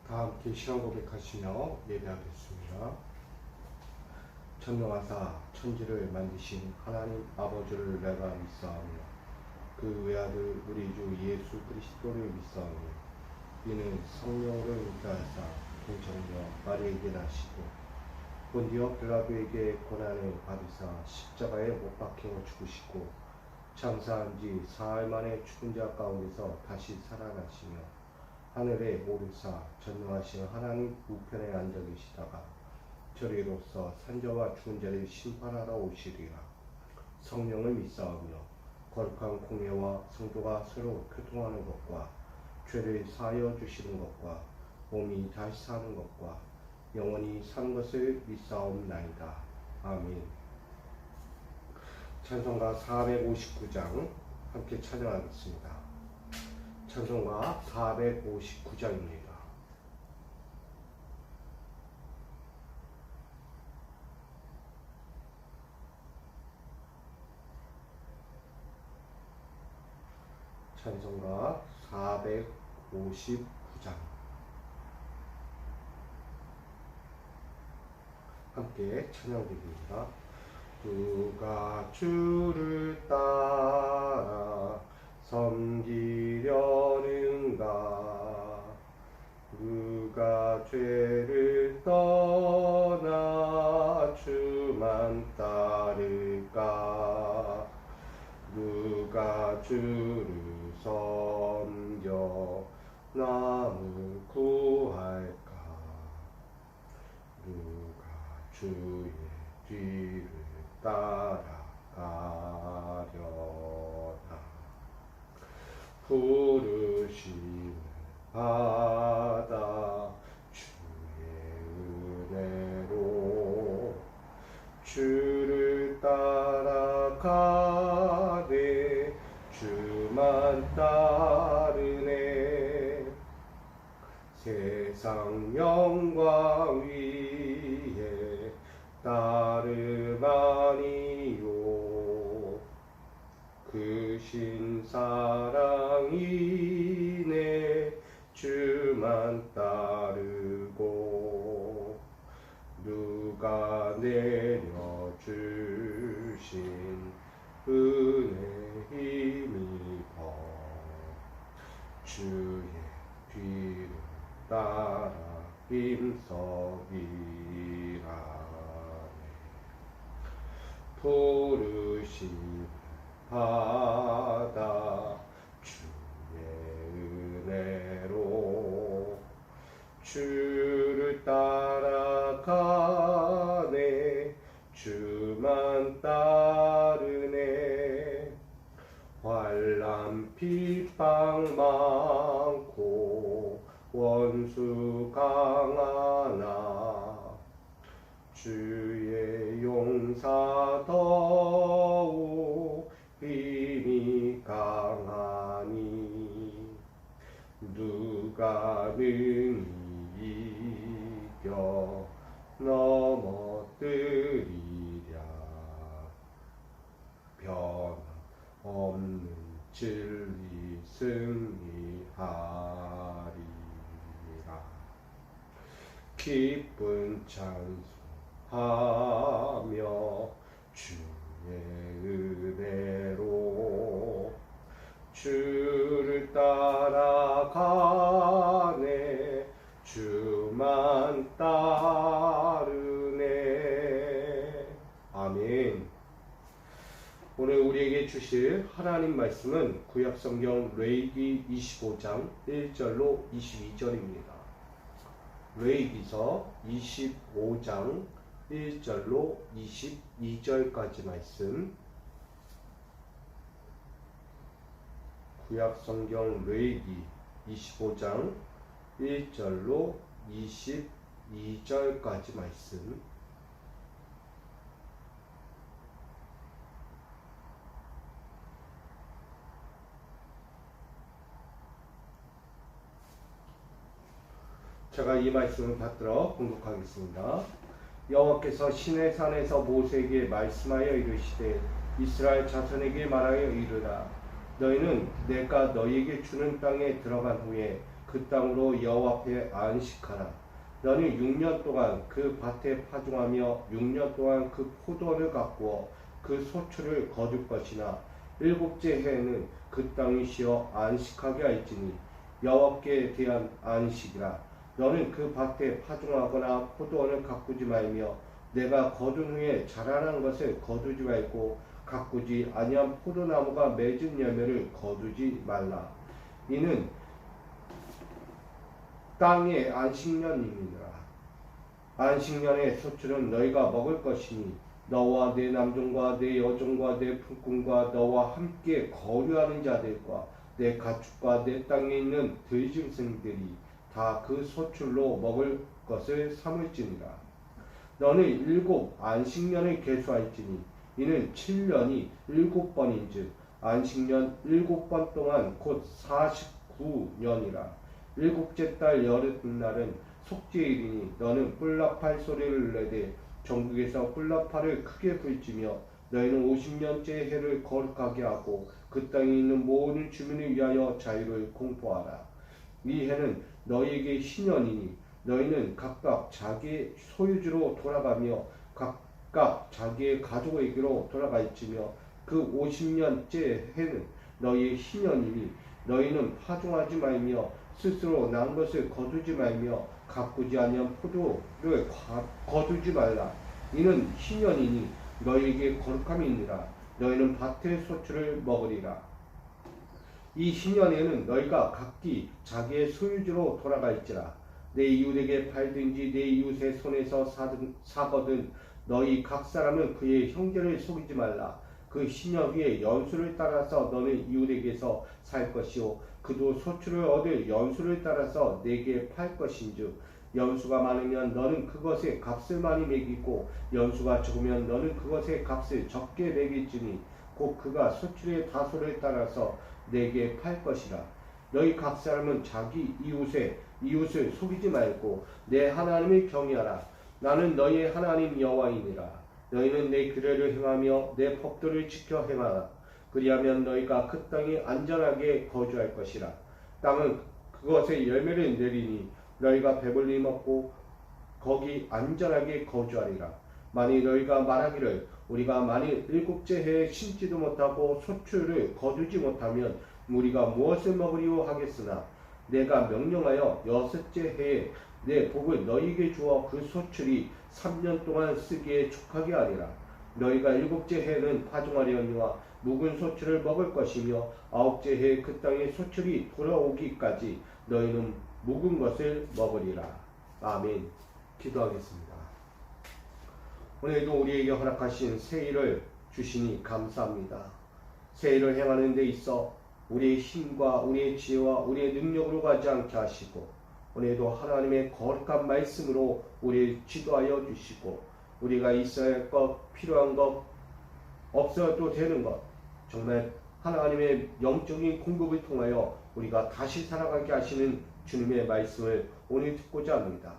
다 함께 신앙 고백하시며 예배하겠습니다. 전능하사 천지를 만드신 하나님 아버지를 내가 믿사오며 그 외아들 우리 주 예수 그리스도를 믿사오며 이는 성령으로 인도하사 동정녀 마리아에게 나시고 본디오 빌라도에게 고난을 받으사 십자가에 못 박혀 죽으시고 장사한 지 사흘 만에 죽은 자 가운데서 다시 살아나시며 하늘에 오르사 전능하신 하나님 우편에 앉아 계시다가 저리로서 산자와 죽은 자를 심판하러 오시리라. 성령을 믿사오며 거룩한 공예와 성도가 서로 교통하는 것과 죄를 사하여 주시는 것과 몸이 다시 사는 것과 영원히 사는 것을 믿사옵나이다. 아멘. 찬송가 459장 함께 찬양하겠습니다. 찬송가 459장입니다. 찬송가 459장 함께 찬양드립니다. 누가 주를 따라 섬기려는가? 누가 죄를 떠나 주만 따를까? 누가 주를 섬겨 남을 구할까? 누가 주의 뒤를 따라가려나? 부르심을 받아 주의 은혜로 주를 따라가네. 주만 따르네. 세상 영광 위에 따르마니요. 그 신사랑이네. 주만 따르고 누가 내려주신 은혜 힘입어 주의 뒤를 따라 힘써이라네. 부르심 받아 주의 은혜로 주를 따라가네. 주만 따르네. 환난 핍박 많고 원수 강하나 주의 용사 더욱 힘이 강하니 누가 능히 이겨 넘어뜨리랴. 변함없는 진리 승리하리라. 기쁜 찬송하며 주의 은혜로 주를 따라가네. 주만 따르네. 아멘. 오늘 우리에게 주실 하나님 말씀은 구약성경 레위기 25장 1절로 22절입니다. 레위기서 25장 1절로 22절까지 말씀. 구약성경 레위기 25장 1절로 22절까지 말씀. 제가 이 말씀을 받들어 공독하겠습니다. 여호와께서 시내산에서 모세에게 말씀하여 이르시되 이스라엘 자손에게 말하여 이르라. 너희는 내가 너희에게 주는 땅에 들어간 후에 그 땅으로 여호와 앞에 안식하라. 너는 6년 동안 그 밭에 파종하며 6년 동안 그 포도원을 가꾸어 그 소출을 거둘 것이나 일곱째 해에는 그 땅이 쉬어 안식하게 할지니 여호와께 대한 안식이라. 너는 그 밭에 파종하거나 포도원을 가꾸지 말며 내가 거둔 후에 자라난 것을 거두지 말고 가꾸지 아니한 포도나무가 맺은 열매를 거두지 말라. 이는 땅의 안식년이니라. 안식년의 소출은 너희가 먹을 것이니 너와 내 남종과 내 여종과 내 품꾼과 너와 함께 거류하는 자들과 내 가축과 내 땅에 있는 들짐승들이 다 그 소출로 먹을 것을 삼을지니라. 너는 7 안식년을 계수할지니 이는 7년이 7번인즉 안식년 7번 동안 곧 49년이라. 일곱째 달 여름날은 속죄일이니 너는 뿔나팔 소리를 내되 전국에서 뿔나팔을 크게 불지며 너희는 50년째 해를 거룩하게 하고 그 땅에 있는 모든 주민을 위하여 자유를 공포하라. 이 해는 너희에게 신년이니 너희는 각각 자기의 소유지로 돌아가며 각각 자기의 가족에게로 돌아갈지며 그 50년째 해는 너희의 신년이니 너희는 파종하지 말며 스스로 난 것을 거두지 말며 가꾸지 아니한 포도를 거두지 말라. 이는 신년이니 너희에게 거룩함이니라. 너희는 밭의 소출을 먹으리라. 이 신년에는 너희가 각기 자기의 소유지로 돌아갈지라. 내 이웃에게 팔든지 내 이웃의 손에서 사거든 너희 각 사람은 그의 형제를 속이지 말라. 그 신년 후에 연수를 따라서 너는 이웃에게서 살 것이요 그도 소출을 얻을 연수를 따라서 내게 팔 것인즉 연수가 많으면 너는 그것의 값을 많이 매기고 연수가 적으면 너는 그것의 값을 적게 매길지니 곧 그가 소출의 다소를 따라서 내게 팔 것이라. 너희 각 사람은 자기 이웃을 속이지 말고 내 하나님을 경외하라. 나는 너희의 하나님 여호와이니라. 너희는 내 규례를 행하며 내 법도를 지켜 행하라. 그리하면 너희가 그 땅에 안전하게 거주할 것이라. 땅은 그것의 열매를 내리니 너희가 배불리 먹고 거기 안전하게 거주하리라. 만일 너희가 말하기를 우리가 만일 7째 해에 심지도 못하고 소출을 거두지 못하면 우리가 무엇을 먹으리요 하겠으나 내가 명령하여 6째 해에 내 복을 너희에게 주어 그 소출이 3년 동안 쓰기에 족하게 하리라. 너희가 7째 해에는 파종하려니와 묵은 소출을 먹을 것이며 9째 해에 그 땅의 소출이 돌아오기까지 너희는 묵은 것을 먹으리라. 아멘. 기도하겠습니다. 오늘도 우리에게 허락하신 새해를 주시니 감사합니다. 새해를 행하는 데 있어 우리의 힘과 우리의 지혜와 우리의 능력으로 가지 않게 하시고 오늘도 하나님의 거룩한 말씀으로 우리를 지도하여 주시고 우리가 있어야 할 것, 필요한 것, 없어도 되는 것 정말 하나님의 영적인 공급을 통하여 우리가 다시 살아가게 하시는 주님의 말씀을 오늘 듣고자 합니다.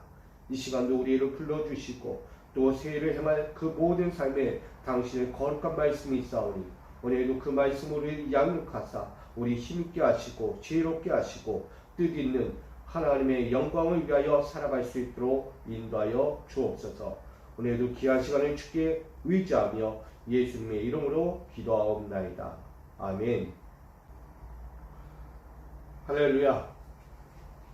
이 시간도 우리를 불러주시고 또 새해를 행할 그 모든 삶에 당신의 거룩한 말씀이 있사오니 오늘도 그 말씀으로 양육하사 우리 힘있게 하시고 지혜롭게 하시고 뜻있는 하나님의 영광을 위하여 살아갈 수 있도록 인도하여 주옵소서. 오늘도 귀한 시간을 주께 의지하며 예수님의 이름으로 기도하옵나이다. 아멘. 할렐루야.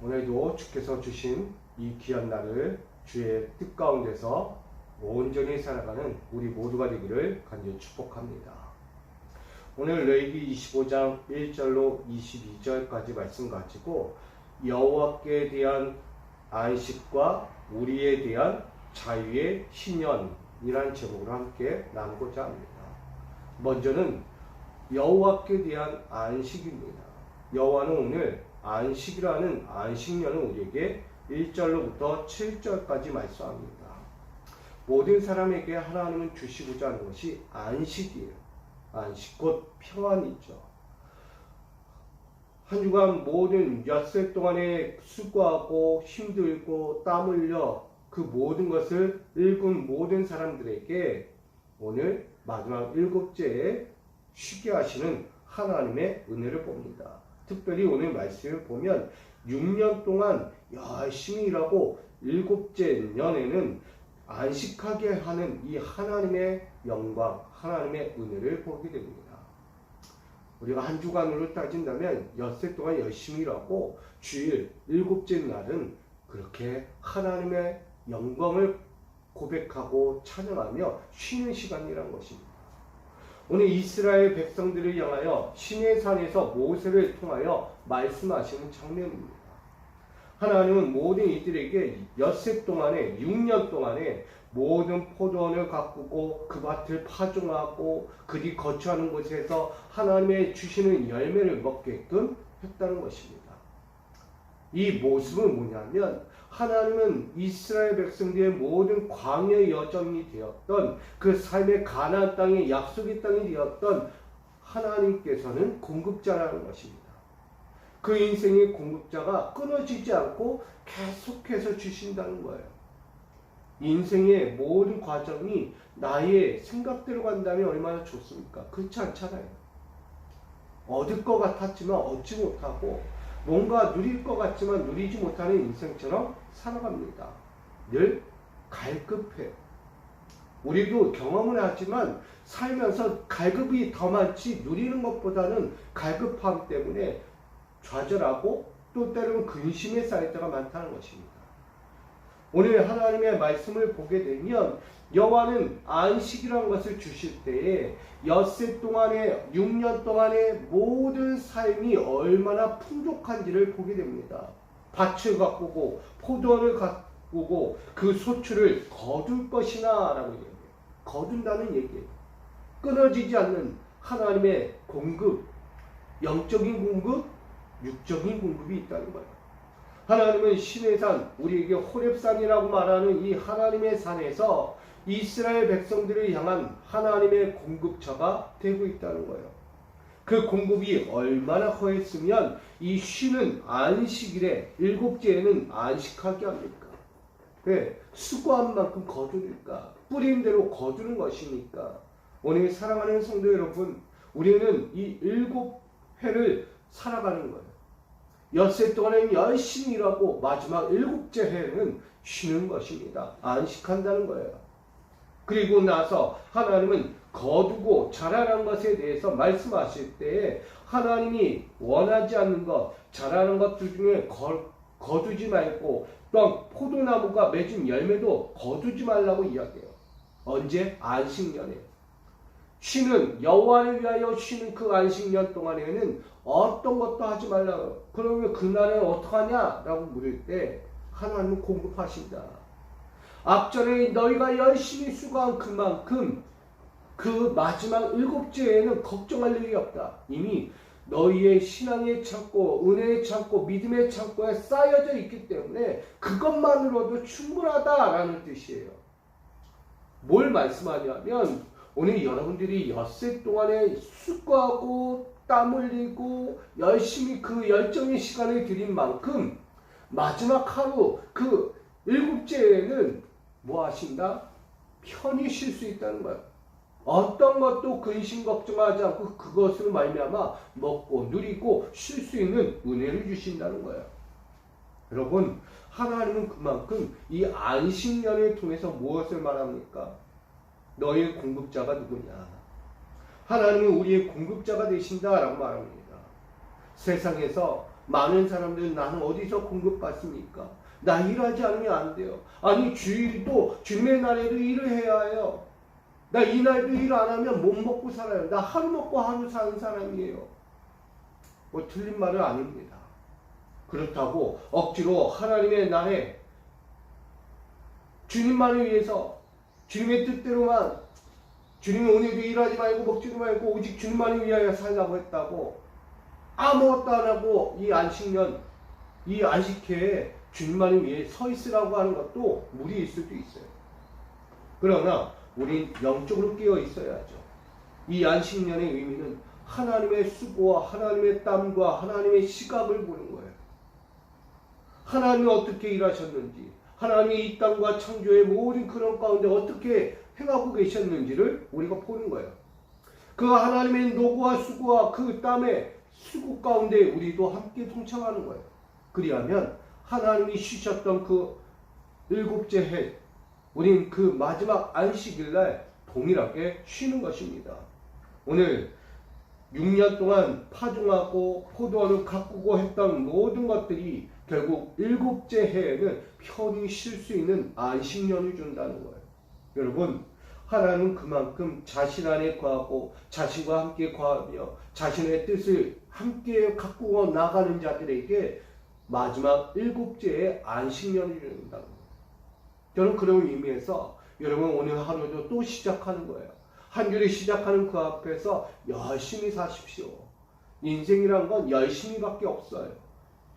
오늘도 주께서 주신 이 귀한 날을 주의 뜻 가운데서 온전히 살아가는 우리 모두가 되기를 간절히 축복합니다. 오늘 레위기 25장 1절로 22절까지 말씀 가지고 여호와께 대한 안식과 우리에 대한 자유의 신년이라는 제목으로 함께 나누고자 합니다. 먼저는 여호와께 대한 안식입니다. 여호와는 오늘 안식이라는 안식년을 우리에게 1절로부터 7절까지 말씀합니다. 모든 사람에게 하나님은 주시고자 하는 것이 안식이에요. 안식 곧 평안이죠. 한 주간 모든 엿새 동안에 수고하고 힘들고 땀 흘려 그 모든 것을 읽은 모든 사람들에게 오늘 마지막 7째에 쉬게 하시는 하나님의 은혜를 봅니다. 특별히 오늘 말씀을 보면 6년 동안 열심히 일하고 일곱째 년에는 안식하게 하는 이 하나님의 영광, 하나님의 은혜를 보게 됩니다. 우리가 한 주간으로 따진다면 엿새 동안 열심히 일하고 주일 일곱째 날은 그렇게 하나님의 영광을 고백하고 찬양하며 쉬는 시간이란 것입니다. 오늘 이스라엘 백성들을 향하여 시내산에서 모세를 통하여 말씀하시는 장면입니다. 하나님은 모든 이들에게 엿새 동안에 6년 동안에 모든 포도원을 가꾸고 그 밭을 파종하고 그들이 거처하는 곳에서 하나님의 주시는 열매를 먹게끔 했다는 것입니다. 이 모습은 뭐냐면 하나님은 이스라엘 백성들의 모든 광야 여정이 되었던 그 삶의 가나안 땅의 약속의 땅이 되었던 하나님께서는 공급자라는 것입니다. 그 인생의 공급자가 끊어지지 않고 계속해서 주신다는 거예요. 인생의 모든 과정이 나의 생각대로 간다면 얼마나 좋습니까? 그렇지 않잖아요. 얻을 것 같았지만 얻지 못하고 뭔가 누릴 것 같지만 누리지 못하는 인생처럼 살아갑니다. 늘 갈급해요. 우리도 경험을 하지만 살면서 갈급이 더 많지 누리는 것보다는 갈급함 때문에 좌절하고 또 때로는 근심에 쌓일 때가 많다는 것입니다. 오늘 하나님의 말씀을 보게 되면 여호와는 안식이라는 것을 주실 때에 엿새 동안에 6년 동안의 모든 삶이 얼마나 풍족한지를 보게 됩니다. 밭을 가꾸고 포도원을 가꾸고 그 소출을 거둘 것이나 라고 얘기해요. 거둔다는 얘기예요. 끊어지지 않는 하나님의 공급, 영적인 공급, 육적인 공급이 있다는 거예요. 하나님은 시내산, 우리에게 호렙산이라고 말하는 이 하나님의 산에서 이스라엘 백성들을 향한 하나님의 공급처가 되고 있다는 거예요. 그 공급이 얼마나 허했으면 이 쉬는 안식일에 일곱째에는 안식하게 합니까? 왜? 수고한 만큼 거두니까, 뿌린 대로 거두는 것이니까. 오늘 사랑하는 성도 여러분, 우리는 이 일곱 해를 살아가는 거예요. 엿새 동안은 열심히 일하고 마지막 일곱째 해는 쉬는 것입니다. 안식한다는 거예요. 그리고 나서 하나님은 거두고 자라는 것에 대해서 말씀하실 때에 하나님이 원하지 않는 것, 자라는 것들 중에 거두지 말고 또한 포도나무가 맺은 열매도 거두지 말라고 이야기해요. 언제? 안식년에. 쉬는 여호와를 위하여 쉬는 그 안식년 동안에는 어떤 것도 하지 말라고. 그러면 그날은 어떡하냐? 라고 물을 때 하나님은 공급하신다. 앞전에 너희가 열심히 수고한 그만큼 그 마지막 일곱째에는 걱정할 일이 없다. 이미 너희의 신앙의 창고, 은혜의 창고, 믿음의 창고에 쌓여져 있기 때문에 그것만으로도 충분하다라는 뜻이에요. 뭘 말씀하냐면 오늘 여러분들이 엿새 동안에 수고하고 땀 흘리고 열심히 그 열정의 시간을 들인 만큼 마지막 하루 그 일곱째에는 뭐 하신다? 편히 쉴 수 있다는 거예요. 어떤 것도 근심 걱정하지 않고 그것으로 말미암아 먹고 누리고 쉴 수 있는 은혜를 주신다는 거예요. 여러분, 하나님은 그만큼 이 안식년을 통해서 무엇을 말합니까? 너의 공급자가 누구냐? 하나님은 우리의 공급자가 되신다라고 말합니다. 세상에서 많은 사람들은 나는 어디서 공급받습니까? 나 일하지 않으면 안 돼요. 아니 주일도 주님의 날에도 일을 해야 해요. 나 이날도 일 안 하면 못 먹고 살아요. 나 하루 먹고 하루 사는 사람이에요. 뭐 틀린 말은 아닙니다. 그렇다고 억지로 하나님의 날에 주님만을 위해서 주님의 뜻대로만 주님이 오늘도 일하지 말고 먹지도 말고 오직 주님만을 위하여 살라고 했다고 아무것도 안 하고 이 안식년, 이 안식회에 주님만을 위해 서 있으라고 하는 것도 무리일 수도 있어요. 그러나 우린 영적으로 깨어 있어야죠. 이 안식년의 의미는 하나님의 수고와 하나님의 땀과 하나님의 시각을 보는 거예요. 하나님이 어떻게 일하셨는지, 하나님이 이 땅과 창조의 모든 그런 가운데 어떻게 행하고 계셨는지를 우리가 보는 거예요. 그 하나님의 노고와 수고와 그 땀의 수고 가운데 우리도 함께 동참하는 거예요. 그리하면 하나님이 쉬셨던 그 일곱째 해, 우린 그 마지막 안식일날 동일하게 쉬는 것입니다. 오늘 6년 동안 파종하고 포도원을 가꾸고 했던 모든 것들이 결국 일곱째 해에는 편히 쉴 수 있는 안식년을 준다는 거예요. 여러분, 하나님은 그만큼 자신 안에 거하고 자신과 함께 거하며 자신의 뜻을 함께 가꾸어 나가는 자들에게 마지막 일곱째의 안식년을 준다는 거예요. 저는 그런 의미에서 여러분 오늘 하루도 또 시작하는 거예요. 한 주를 시작하는 그 앞에서 열심히 사십시오. 인생이란 건 열심히밖에 없어요.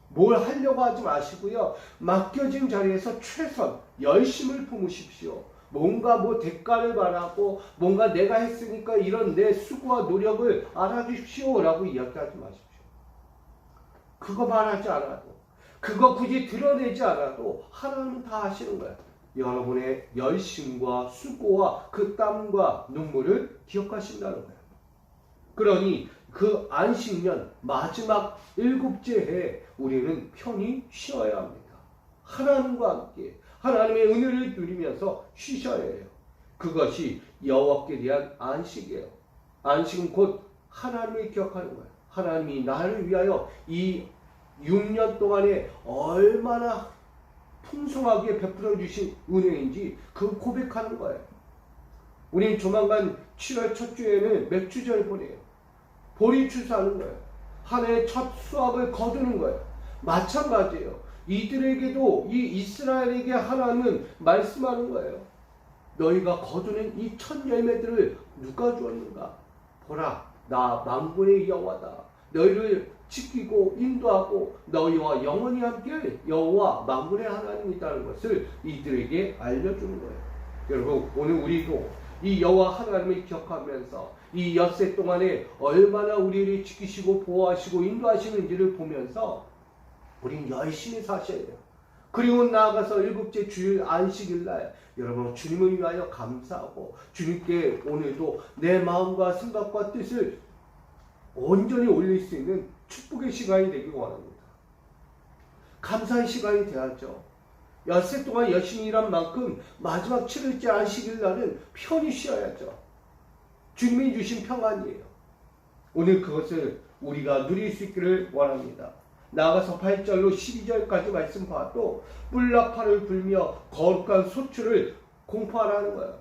뭘 하려고 하지 마시고요. 맡겨진 자리에서 최선, 열심을 품으십시오. 뭔가 대가를 바라고 뭔가 내가 했으니까 이런 내 수고와 노력을 알아주십시오 라고 이야기하지 마십시오. 그거 말하지 않아도, 그거 굳이 드러내지 않아도 하나님은 다 하시는 거예요. 여러분의 열심과 수고와 그 땀과 눈물을 기억하신다는 거예요. 그러니 그 안식년 마지막 일곱째 해에 우리는 편히 쉬어야 합니다. 하나님과 함께 하나님의 은혜를 누리면서 쉬셔야 해요. 그것이 여호와께 대한 안식이에요. 안식은 곧 하나님을 기억하는 거예요. 하나님이 나를 위하여 이 6년 동안에 얼마나 풍성하게 베풀어 주신 은혜인지 그 고백하는 거예요. 우린 조만간 7월 첫 주에는 맥주절 보내요. 보리 추수하는 거예요. 한 해의 첫 수확을 거두는 거예요. 마찬가지예요. 이들에게도 이 이스라엘에게 하나님은 말씀하는 거예요. 너희가 거두는 이 첫 열매들을 누가 주었는가? 보라, 나 만군의 여호와다. 너희를 지키고 인도하고 너희와 영원히 함께할 여호와 만군의 하나님이라는 것을 이들에게 알려주는 거예요. 여러분, 오늘 우리도 이 여호와 하나님을 기억하면서 이 엿새 동안에 얼마나 우리를 지키시고 보호하시고 인도하시는지를 보면서 우린 열심히 사셔야 돼요. 그리고 나아가서 일곱째 주일 안식일날 여러분 주님을 위하여 감사하고 주님께 오늘도 내 마음과 생각과 뜻을 온전히 올릴 수 있는 축복의 시간이 되길 원합니다. 감사의 시간이 되었죠. 엿새 동안 열심히 일한 만큼 마지막 7일째 안식일날은 편히 쉬어야죠. 주님이 주신 평안이에요. 오늘 그것을 우리가 누릴 수 있기를 원합니다. 나아가서 8절로 12절까지 말씀 봐도 뿔나팔을 불며 거룩한 소출을 공포하라는 거예요.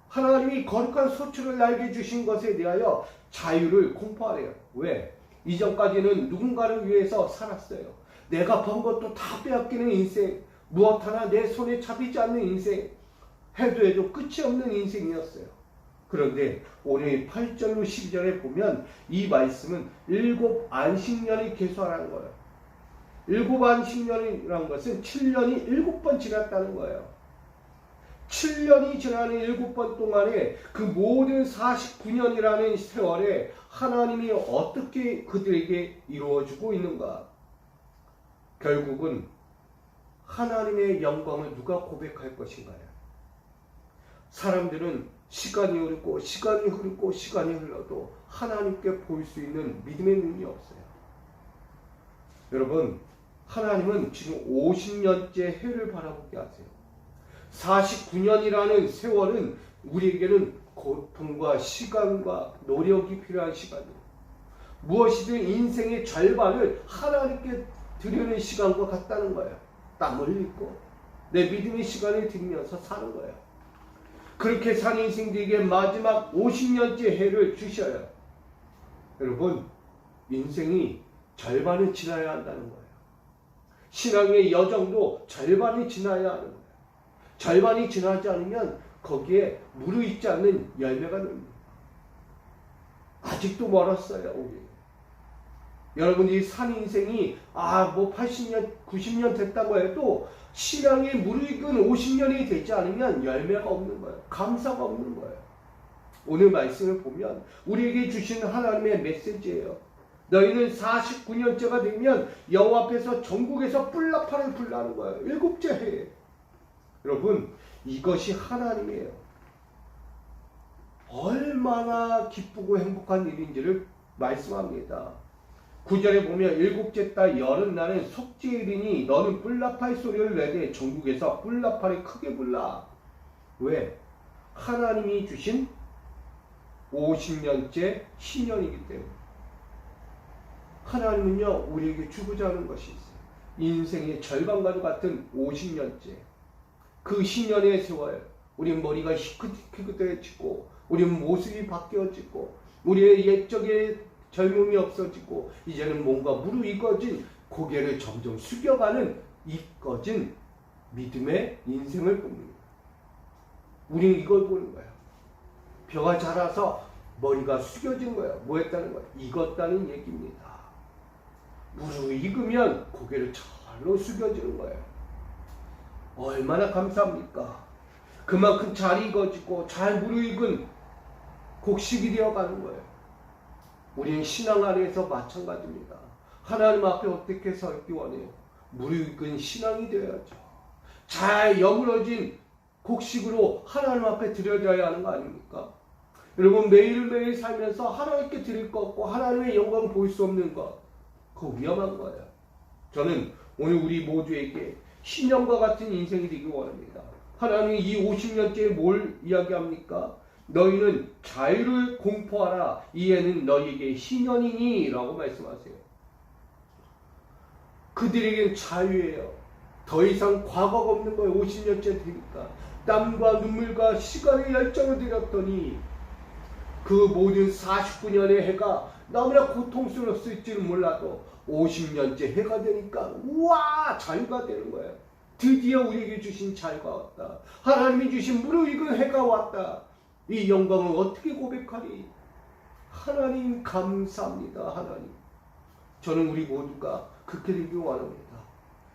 하나님이 거룩한 소출을 날게 주신 것에 대하여 자유를 공포하래요. 왜? 이전까지는 누군가를 위해서 살았어요. 내가 번 것도 다 빼앗기는 인생, 무엇 하나 내 손에 잡히지 않는 인생, 해도 끝이 없는 인생이었어요. 그런데 오늘 8절로 12절에 보면 이 말씀은 일곱 안식년을 계수하라는 거예요. 일곱 안식년이라는 것은 7년이 7번 지났다는 거예요. 7년이 지나는 7번 동안에 그 모든 49년이라는 세월에 하나님이 어떻게 그들에게 이루어주고 있는가? 결국은 하나님의 영광을 누가 고백할 것인가요? 사람들은 시간이 흐르고 시간이 흐르고 시간이 흘러도 하나님께 볼 수 있는 믿음의 눈이 없어요. 여러분, 하나님은 지금 50년째 해를 바라보게 하세요. 49년이라는 세월은 우리에게는 고통과 시간과 노력이 필요한 시간이에요. 무엇이든 인생의 절반을 하나님께 드리는 시간과 같다는 거예요. 땀을 흘리고 내 믿음의 시간을 들이면서 사는 거예요. 그렇게 산 인생들에게 마지막 50년째 해를 주셔요. 여러분, 인생이 절반을 지나야 한다는 거예요. 신앙의 여정도 절반이 지나야 하는 거예요. 절반이 지나지 않으면 거기에 무르익지 않는 열매가 됩니다. 아직도 멀었어요, 우리. 여러분이 산 인생이 80년, 90년 됐다고 해도 신앙에 무르익은 50년이 되지 않으면 열매가 없는 거예요. 감사가 없는 거예요. 오늘 말씀을 보면 우리에게 주신 하나님의 메시지예요. 너희는 49년째가 되면 여호와 앞에서 전국에서 뿔나팔을 불라는 거예요. 7째 해에. 여러분, 이것이 하나님이에요. 얼마나 기쁘고 행복한 일인지를 말씀합니다. 9절에 보면 일곱째 달 여름날은 속죄일이니 너는 뿔나팔 소리를 내되 전국에서 뿔나팔이 크게 불라. 왜? 하나님이 주신 50년째 신년이기 때문에. 하나님은요 우리에게 주고자 하는 것이 있어요. 인생의 절반과도 같은 50년째 그 신년의 세월, 우리 머리가 희끗희끗해지고 우리 모습이 바뀌어지고 우리의 옛적의 젊음이 없어지고 이제는 뭔가 무르익어진 고개를 점점 숙여가는 이꺼진 믿음의 인생을 봅니다. 우리는 이걸 보는 거예요. 벼가 자라서 머리가 숙여진 거예요. 뭐 했다는 거예요? 익었다는 얘기입니다. 무르익으면 고개를 절로 숙여지는 거예요. 얼마나 감사합니까? 그만큼 잘 익어지고 잘 무르익은 곡식이 되어가는 거예요. 우리는 신앙 안에서 마찬가지입니다. 하나님 앞에 어떻게 서기 원해요? 무르익은 신앙이 되어야죠. 잘 여물어진 곡식으로 하나님 앞에 드려져야 하는 거 아닙니까? 여러분 매일매일 살면서 하나님께 드릴 것 없고 하나님의 영광 볼 수 없는 것, 그거 위험한 거예요. 저는 오늘 우리 모두에게 신년과 같은 인생이 되기 원합니다. 하나님이 이 50년째에 뭘 이야기합니까? 너희는 자유를 공포하라. 이에는 너희에게 신년이니 라고 말씀하세요. 그들에게는 자유예요. 더 이상 과거가 없는 거예요. 50년째 되니까 땀과 눈물과 시간의 열정을 들였더니 그 모든 49년의 해가 너무나 고통스러웠을지는 몰라도 50년째 해가 되니까 우와 자유가 되는 거예요. 드디어 우리에게 주신 자유가 왔다. 하나님이 주신 무르익은 해가 왔다. 이 영광을 어떻게 고백하리? 하나님 감사합니다. 하나님, 저는 우리 모두가 그렇게 되길 원합니다.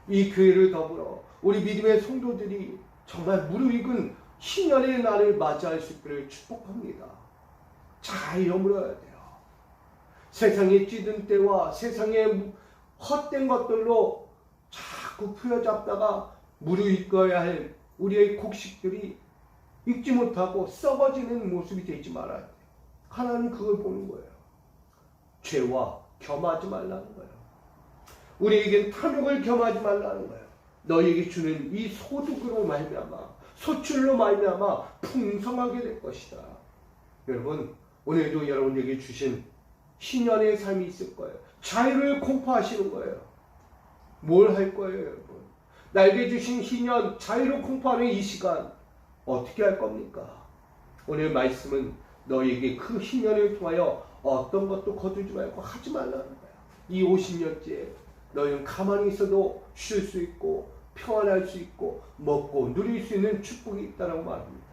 이 교회를 더불어 우리 믿음의 성도들이 정말 무르익은 신년의 날을 맞이할 수 있기를 축복합니다. 잘 여물어야 돼요. 세상의 찌든 때와 세상의 헛된 것들로 자꾸 풀어잡다가 무르익어야 할 우리의 곡식들이 익지 못하고 썩어지는 모습이 되지 말아야 돼요. 하나님 그걸 보는 거예요. 죄와 겸하지 말라는 거예요. 우리에겐 탐욕을 겸하지 말라는 거예요. 너희에게 주는 이 소득으로 말미암아, 소출로 말미암아 풍성하게 될 것이다. 여러분, 오늘도 여러분에게 주신 신년의 삶이 있을 거예요. 자유를 공포하시는 거예요. 뭘 할 거예요, 여러분? 나에게 주신 신년, 자유를 공포하는 이 시간 어떻게 할 겁니까? 오늘 말씀은 너희에게 그 신년을 통하여 어떤 것도 거두지 말고 하지 말라는 거예요. 이 50년째 너희는 가만히 있어도 쉴 수 있고 평안할 수 있고 먹고 누릴 수 있는 축복이 있다고 말합니다.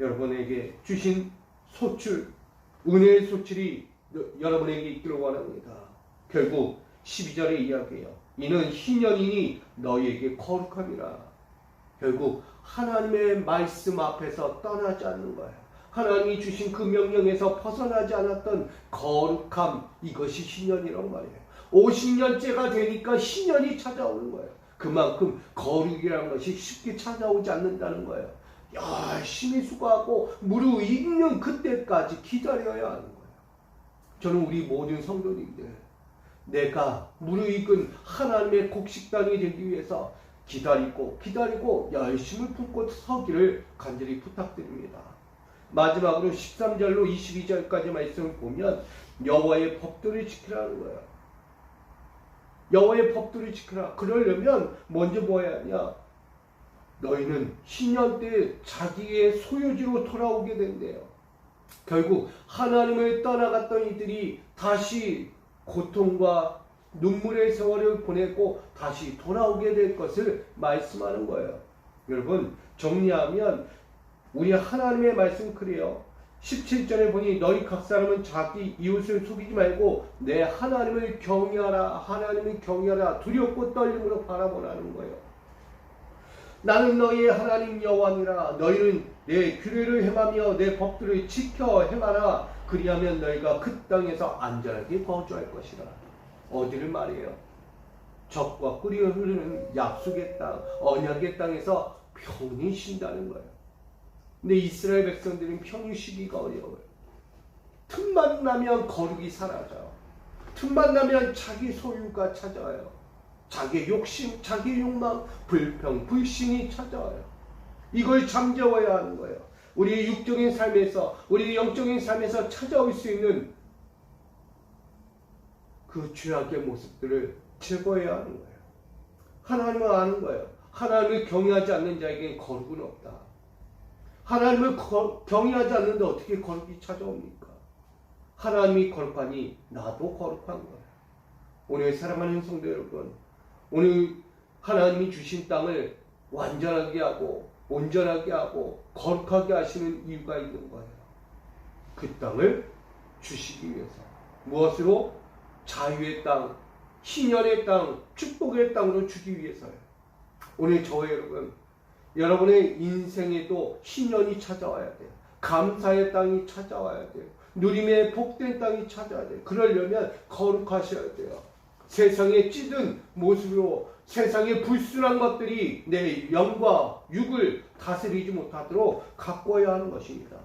여러분에게 주신 소출, 은혜의 소출이 여러분에게 있기를 원합니다. 결국 12절에 이야기해요. 이는 신년이니 너희에게 거룩함이라. 결국 하나님의 말씀 앞에서 떠나지 않는 거예요. 하나님이 주신 그 명령에서 벗어나지 않았던 거룩함, 이것이 신년이란 말이에요. 50년째가 되니까 신년이 찾아오는 거예요. 그만큼 거룩이라는 것이 쉽게 찾아오지 않는다는 거예요. 열심히 수고하고 무르익는 그때까지 기다려야 하는 거예요. 저는 우리 모든 성도님들, 내가 무르익은 하나님의 곡식단이 되기 위해서 기다리고 열심을 품고 서기를 간절히 부탁드립니다. 마지막으로 13절로 22절까지 말씀을 보면 여호와의 법도를 지키라는 거예요. 여호와의 법도를 지키라. 그러려면 먼저 뭐 해야 하냐? 너희는 신년 때 자기의 소유지로 돌아오게 된대요. 결국 하나님을 떠나갔던 이들이 다시 고통과 눈물의 세월을 보내고 다시 돌아오게 될 것을 말씀하는 거예요. 여러분, 정리하면 우리 하나님의 말씀 그래요. 17절에 보니 너희 각 사람은 자기 이웃을 속이지 말고 내 하나님을 경외하라. 하나님을 경외하라. 두렵고 떨림으로 바라보라는 거예요. 나는 너희의 하나님 여호와니라. 너희는 내 규례를 행하며 내 법들을 지켜 행하라. 그리하면 너희가 그 땅에서 안전하게 거주할 것이라. 어디를 말해요? 적과 꿀이 흐르는 약속의 땅, 언약의 땅에서 편히 쉰다는 거예요. 근데 이스라엘 백성들은 편히 쉬기가 어려워요. 틈만 나면 거룩이 사라져요. 틈만 나면 자기 소유가 찾아와요. 자기 욕심, 자기 욕망, 불평, 불신이 찾아와요. 이걸 잠재워야 하는 거예요. 우리 육적인 삶에서, 우리 영적인 삶에서 찾아올 수 있는 그 죄악의 모습들을 제거해야 하는 거예요. 하나님을 아는 거예요. 하나님을 경외하지 않는 자에게는 거룩은 없다. 하나님을 경외하지 않는데 어떻게 거룩이 찾아옵니까? 하나님이 거룩하니 나도 거룩한 거예요. 오늘 사랑하는 성도 여러분, 오늘 하나님이 주신 땅을 완전하게 하고 온전하게 하고 거룩하게 하시는 이유가 있는 거예요. 그 땅을 주시기 위해서. 무엇으로? 자유의 땅, 희년의 땅, 축복의 땅으로 주기 위해서요. 오늘 저와 여러분의 인생에도 희년이 찾아와야 돼요. 감사의 땅이 찾아와야 돼요. 누림의 복된 땅이 찾아와야 돼요. 그러려면 거룩하셔야 돼요. 세상에 찌든 모습으로 세상의 불순한 것들이 내 영과 육을 다스리지 못하도록 가꿔야 하는 것입니다.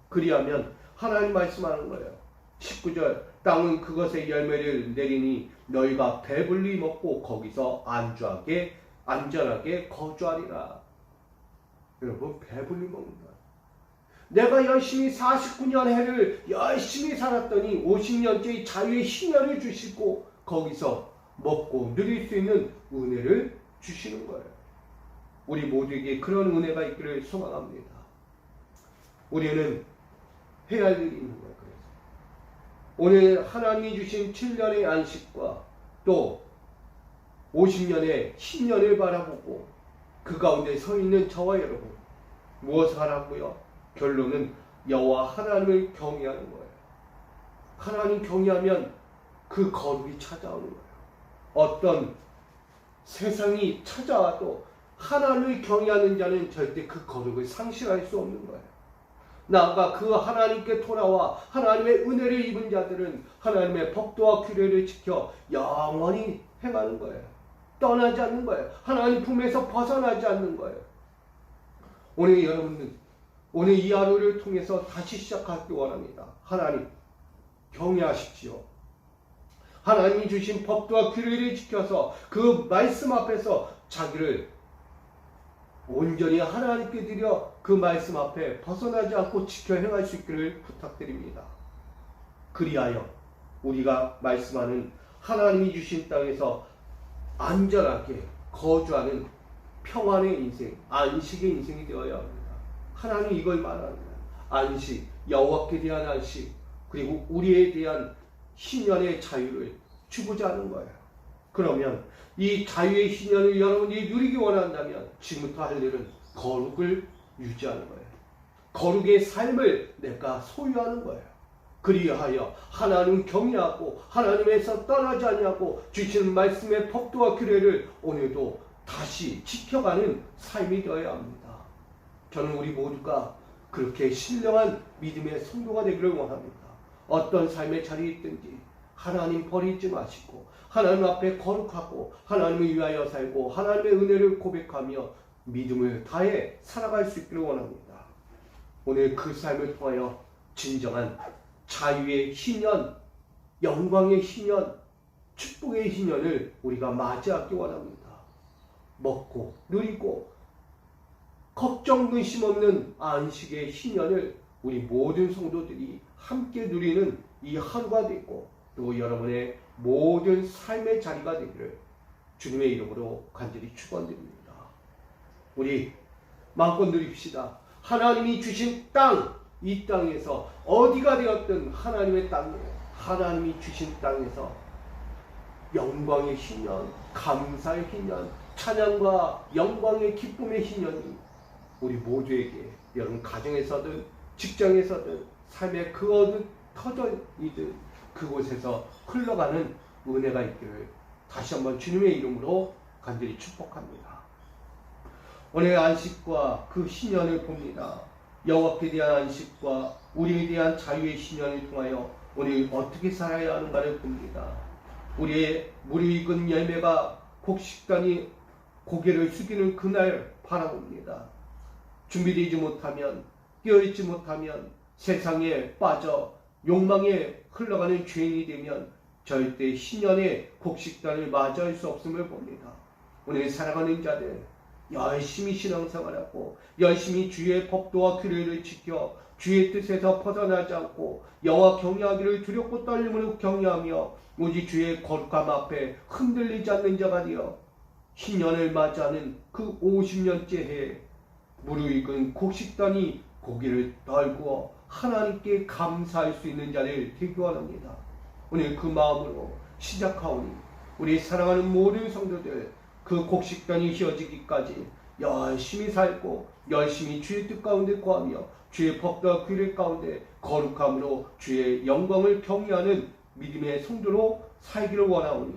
그리하면 하나님 말씀하는 거예요. 19절, 땅은 그것의 열매를 내리니 너희가 배불리 먹고 거기서 안전하게 거주하리라. 여러분, 배불리 먹는다. 내가 열심히 49년 해를 열심히 살았더니 50년째 자유의 희년을 주시고 거기서 먹고 누릴 수 있는 은혜를 주시는 거예요. 우리 모두에게 그런 은혜가 있기를 소망합니다. 우리는 해야 할 일이 있는 거예요. 그래서 오늘 하나님이 주신 7년의 안식과 또 50년의 신년을 바라보고 그 가운데 서 있는 저와 여러분, 무엇을 하라고요? 결론은 여호와 하나님을 경외하는 거예요. 하나님 경외하면 그 거룩이 찾아오는 거예요. 어떤 세상이 찾아와도 하나님을 경외하는 자는 절대 그 거룩을 상실할 수 없는 거예요. 나아가 그 하나님께 돌아와 하나님의 은혜를 입은 자들은 하나님의 법도와 규례를 지켜 영원히 행하는 거예요. 떠나지 않는 거예요. 하나님 품에서 벗어나지 않는 거예요. 오늘 여러분들, 오늘 이 하루를 통해서 다시 시작하기 원합니다. 하나님 경외하십시오. 하나님이 주신 법도와 규례를 지켜서 그 말씀 앞에서 자기를 온전히 하나님께 드려 그 말씀 앞에 벗어나지 않고 지켜 행할 수 있기를 부탁드립니다. 그리하여 우리가 말씀하는 하나님이 주신 땅에서 안전하게 거주하는 평안의 인생, 안식의 인생이 되어야 합니다. 하나님 이걸 말합니다. 안식, 여호와께 대한 안식, 그리고 우리에 대한 희년의 자유를 주고자 하는 거예요. 그러면 이 자유의 희년을 여러분이 누리기 원한다면 지금부터 할 일은 거룩을 유지하는 거예요. 거룩의 삶을 내가 소유하는 거예요. 그리하여 하나님 경외하고 하나님에서 떠나지 아니하고 주시는 말씀의 법도와 규례를 오늘도 다시 지켜가는 삶이 되어야 합니다. 저는 우리 모두가 그렇게 신령한 믿음의 성도가 되기를 원합니다. 어떤 삶의 자리에 있든지 하나님 버리지 마시고 하나님 앞에 거룩하고 하나님을 위하여 살고 하나님의 은혜를 고백하며 믿음을 다해 살아갈 수 있기를 원합니다. 오늘 그 삶을 통하여 진정한 자유의 희년, 영광의 희년, 축복의 희년을 우리가 맞이하기 원합니다. 먹고 누리고 걱정 근심 없는 안식의 희년을 우리 모든 성도들이 함께 누리는 이 하루가 되고 또 여러분의 모든 삶의 자리가 되기를 주님의 이름으로 간절히 축원드립니다. 우리 마음껏 누립시다. 하나님이 주신 땅, 이 땅에서 어디가 되었든 하나님의 땅이에요. 하나님이 주신 땅에서 영광의 희년, 감사의 희년, 찬양과 영광의 기쁨의 희년이 우리 모두에게 여러분 가정에서든 직장에서든 삶의 그 어느 터전이든 그곳에서 흘러가는 은혜가 있기를 다시 한번 주님의 이름으로 간절히 축복합니다. 오늘 안식과 그 희년을 봅니다. 여호와께 대한 안식과 우리에 대한 자유의 희년을 통하여 우리 어떻게 살아야 하는가를 봅니다. 우리의 무르익은 열매가 곡식단이 고개를 숙이는 그날 바라봅니다. 준비되지 못하면, 깨어있지 못하면 세상에 빠져 욕망에 흘러가는 죄인이 되면 절대 신년의 곡식단을 맞이할 수 없음을 봅니다. 오늘 살아가는 자들 열심히 신앙생활하고 열심히 주의 법도와 규례를 지켜 주의 뜻에서 벗어나지 않고 여호와 경외하기를 두렵고 떨림으로 경외하며 오직 주의 거룩함 앞에 흔들리지 않는 자가 되어 신년을 맞이하는 그 50년째 해에 무르익은 곡식단이 고기를 덜 구워 하나님께 감사할 수 있는 자를 되기 원합니다. 오늘 그 마음으로 시작하오니 우리 사랑하는 모든 성도들 그 곡식단이 휘어지기까지 열심히 살고 열심히 주의 뜻 가운데 거하며 주의 법과 규례 가운데 거룩함으로 주의 영광을 경외하는 믿음의 성도로 살기를 원하오니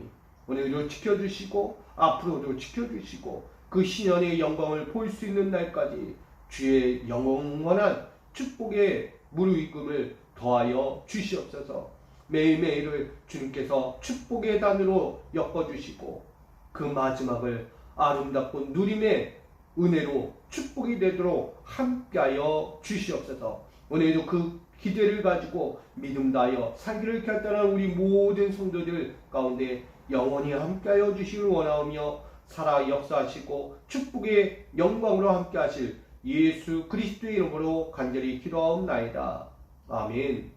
오늘도 지켜주시고 앞으로도 지켜주시고 그 신년의 영광을 볼 수 있는 날까지 주의 영원한 축복의 무르익음을 더하여 주시옵소서. 매일매일을 주님께서 축복의 단으로 엮어주시고 그 마지막을 아름답고 누림의 은혜로 축복이 되도록 함께하여 주시옵소서. 오늘도 그 기대를 가지고 믿음 다하여 살기를 결단한 우리 모든 성도들 가운데 영원히 함께하여 주시길 원하오며 살아 역사하시고 축복의 영광으로 함께하실 예수 그리스도의 이름으로 간절히 기도하옵나이다. 아멘.